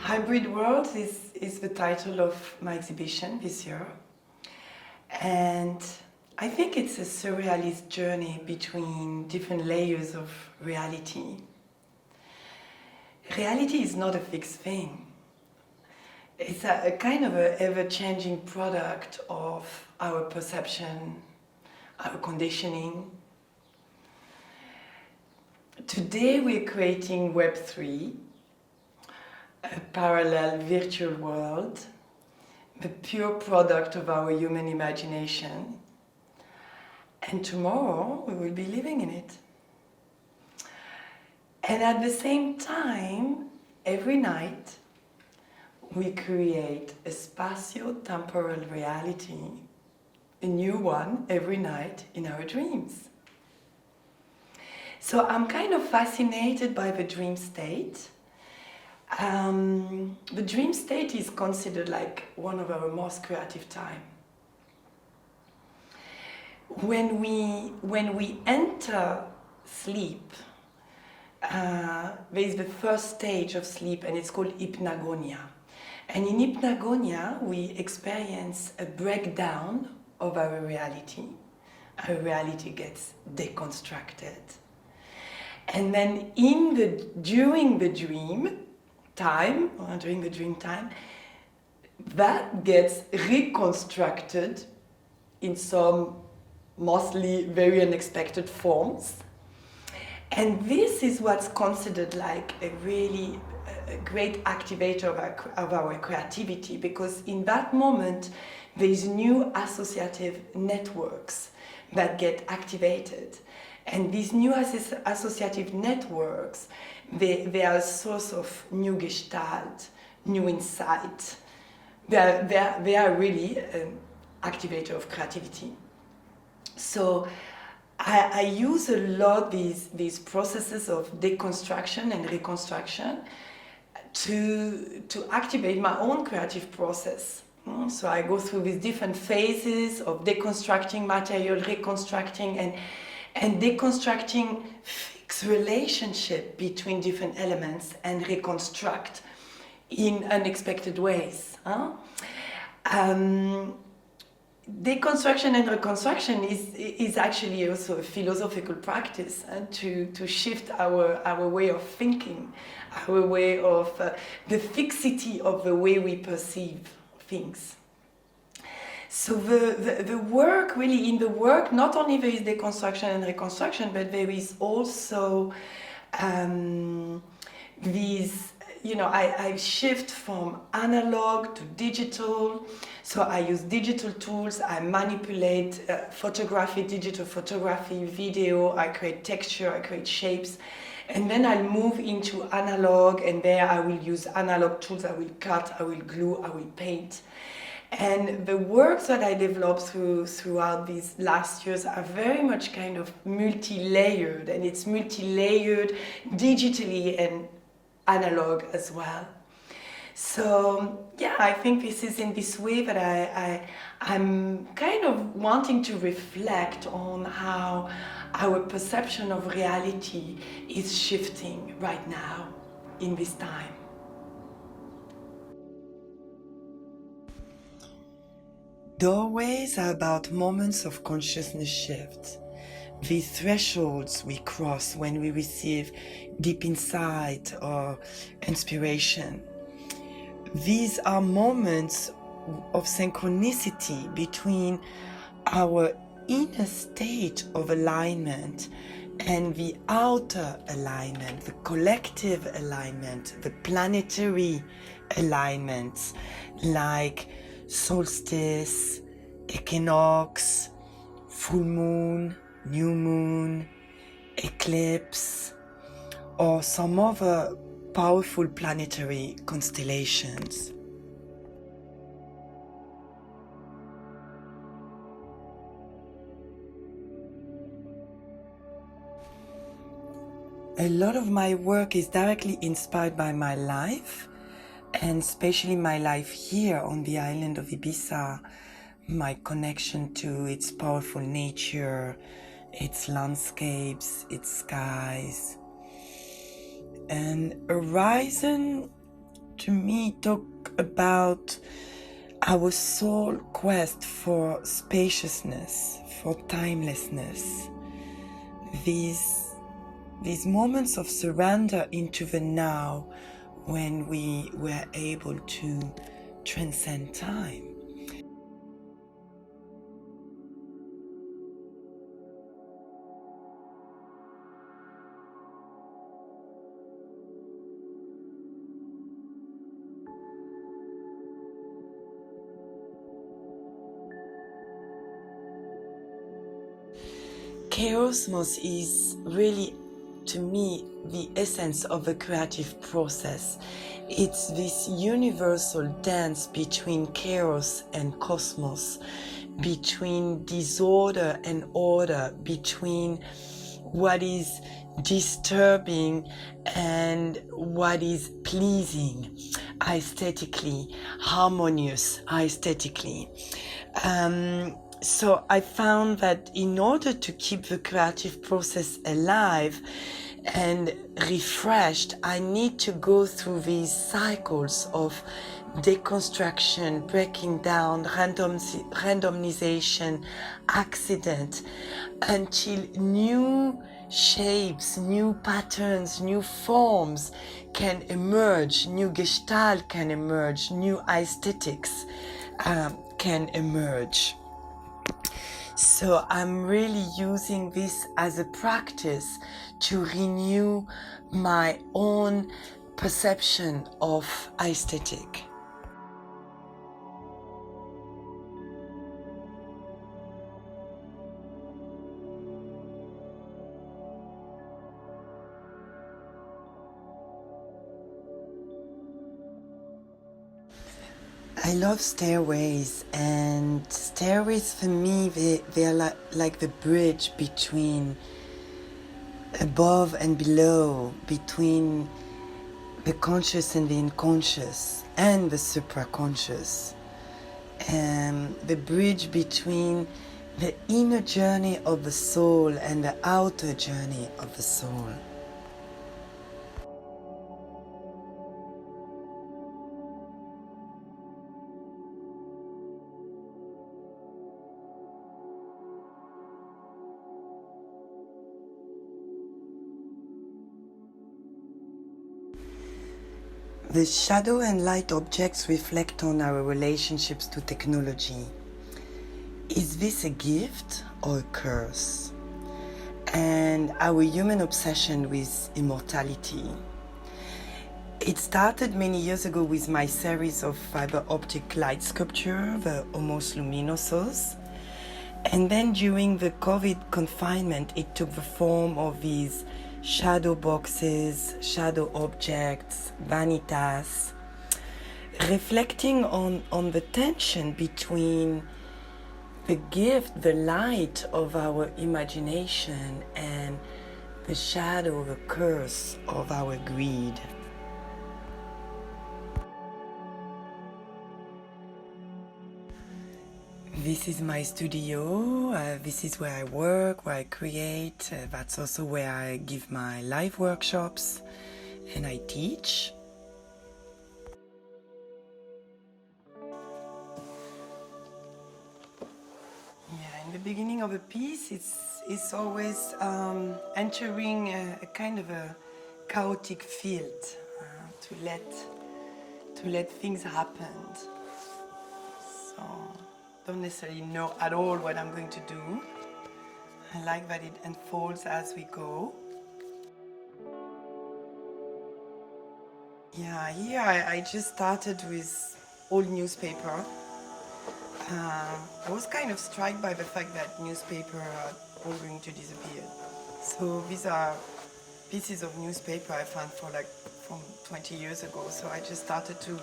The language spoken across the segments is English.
Hybrid Worlds is the title of my exhibition this year, and I think it's a surrealist journey between different layers of reality. Reality is not a fixed thing. It's a kind of an ever-changing product of our perception, our conditioning. Today we're creating Web3, a parallel virtual world, the pure product of our human imagination. And tomorrow we will be living in it. And at the same time, every night, we create a spatio-temporal reality, a new one every night in our dreams. So I'm kind of fascinated by the dream state. The dream state is considered like one of our most creative time. When we enter sleep, there is the first stage of sleep, and it's called hypnagogia. And in hypnagogia, we experience a breakdown of our reality. Our reality gets deconstructed. And then during the dream time, that gets reconstructed in some mostly very unexpected forms. And this is what's considered like a really great activator of our creativity, because in that moment there's new associative networks that get activated. And these new associative networks, they are a source of new gestalt, new insight. They are really an activator of creativity. So I use a lot these processes of deconstruction and reconstruction to activate my own creative process. So I go through these different phases of deconstructing material, reconstructing and deconstructing fixed relationship between different elements and reconstruct in unexpected ways. Deconstruction and reconstruction is actually also a philosophical practice to shift our way of thinking, our way of the fixity of the way we perceive things. So the work, really in the work, not only there is deconstruction and reconstruction, but there is also these, I shift from analog to digital. So I use digital tools, I manipulate photography, digital photography, video, I create texture, I create shapes. And then I'll move into analog, and there I will use analog tools, I will cut, I will glue, I will paint. And the works that I developed throughout these last years are very much kind of multi-layered, and it's multi-layered digitally and analog as well. So yeah, I think this is in this way that I'm kind of wanting to reflect on how our perception of reality is shifting right now in this time. Doorways are about moments of consciousness shift. These thresholds we cross when we receive deep insight or inspiration. These are moments of synchronicity between our inner state of alignment and the outer alignment, the collective alignment, the planetary alignments like solstice, equinox, full moon, new moon, eclipse, or some other powerful planetary constellations. A lot of my work is directly inspired by my life, and especially my life here on the island of Ibiza, my connection to its powerful nature, its landscapes, its skies. And horizon to me talk about our soul quest for spaciousness, for timelessness. These moments of surrender into the now when we were able to transcend time. Chaosmos is really, to me, the essence of the creative process. It's this universal dance between chaos and cosmos, between disorder and order, between what is disturbing and what is pleasing aesthetically, harmonious aesthetically. So I found that in order to keep the creative process alive and refreshed, I need to go through these cycles of deconstruction, breaking down, randomization, accident, until new shapes, new patterns, new forms can emerge, new gestalt can emerge, new aesthetics can emerge. So I'm really using this as a practice to renew my own perception of aesthetic. I love stairways, and stairways for me, they're like the bridge between above and below, between the conscious and the unconscious and the supraconscious, and the bridge between the inner journey of the soul and the outer journey of the soul. The shadow and light objects reflect on our relationships to technology. Is this a gift or a curse? And our human obsession with immortality. It started many years ago with my series of fiber optic light sculpture, the Homos Luminosos. And then during the COVID confinement, it took the form of these shadow boxes, shadow objects, vanitas, reflecting on the tension between the gift, the light of our imagination, and the shadow, the curse of our greed. This is my studio, this is where I work, where I create, that's also where I give my live workshops and I teach. Yeah, in the beginning of a piece, it's always entering a kind of a chaotic field to let things happen. So don't necessarily know at all what I'm going to do. I like that it unfolds as we go. Yeah, here I just started with old newspaper. I was kind of struck by the fact that newspaper are all going to disappear. So these are pieces of newspaper I found from 20 years ago. So I just started to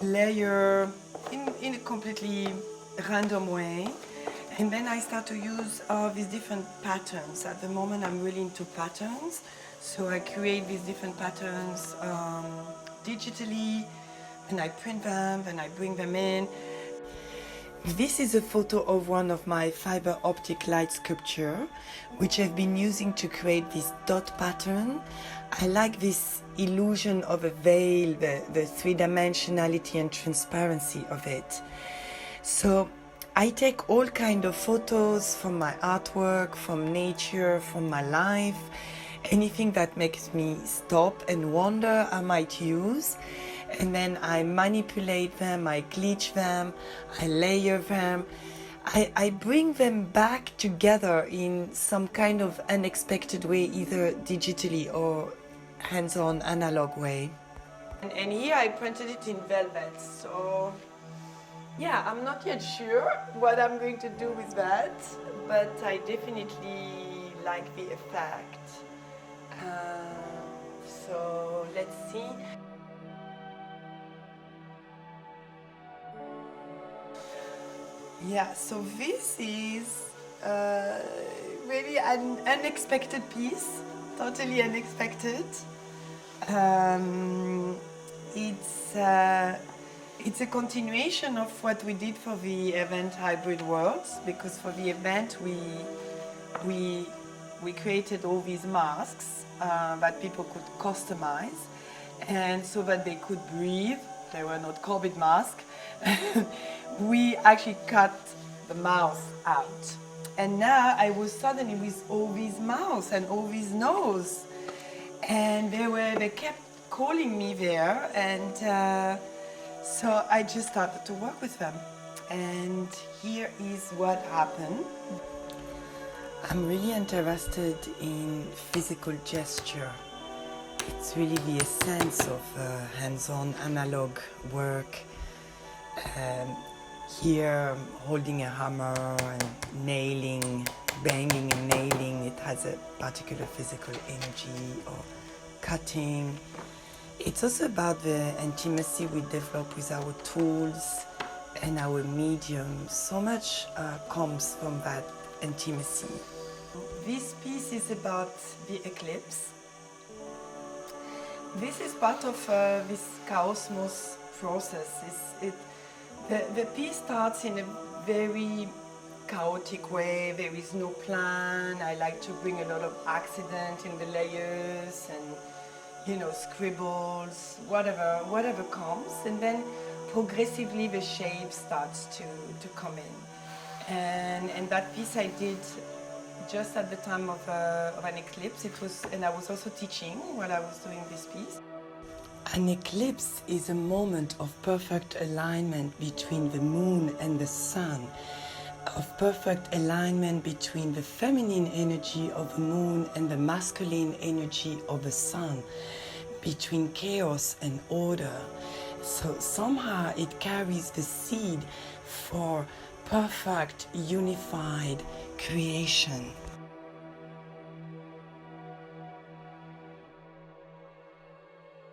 layer in a completely random way. And then I start to use these different patterns. At the moment I'm really into patterns. So I create these different patterns digitally, and I print them, and I bring them in. This is a photo of one of my fiber optic light sculpture, which I've been using to create this dot pattern. I like this illusion of a veil, the three-dimensionality and transparency of it. So I take all kind of photos from my artwork, from nature, from my life, anything that makes me stop and wonder I might use. And then I manipulate them, I glitch them, I layer them. I bring them back together in some kind of unexpected way, either digitally or hands-on analog way. And here I printed it in velvet, so yeah, I'm not yet sure what I'm going to do with that, but I definitely like the effect. So let's see. Yeah, so this is really an unexpected piece, totally unexpected. It's a continuation of what we did for the event Hybrid Worlds, because for the event we created all these masks that people could customize, and so that they could breathe. They were not COVID masks. We actually cut the mouth out, and now I was suddenly with all these mouths and all these nose, and they kept calling me there, and so I just started to work with them, and here is what happened. I'm really interested in physical gesture. It's really the essence of hands-on analog work. Here, holding a hammer and nailing, banging and nailing, it has a particular physical energy, or cutting. It's also about the intimacy we develop with our tools and our medium. So much comes from that intimacy. This piece is about the eclipse. This is part of this chaosmos process. The piece starts in a very chaotic way. There is no plan. I like to bring a lot of accident in the layers and, scribbles, whatever comes, and then progressively the shape starts to come in. And that piece I did just at the time of an eclipse. And I was also teaching while I was doing this piece. An eclipse is a moment of perfect alignment between the moon and the sun, of perfect alignment between the feminine energy of the moon and the masculine energy of the sun, between chaos and order. So somehow it carries the seed for perfect, unified creation.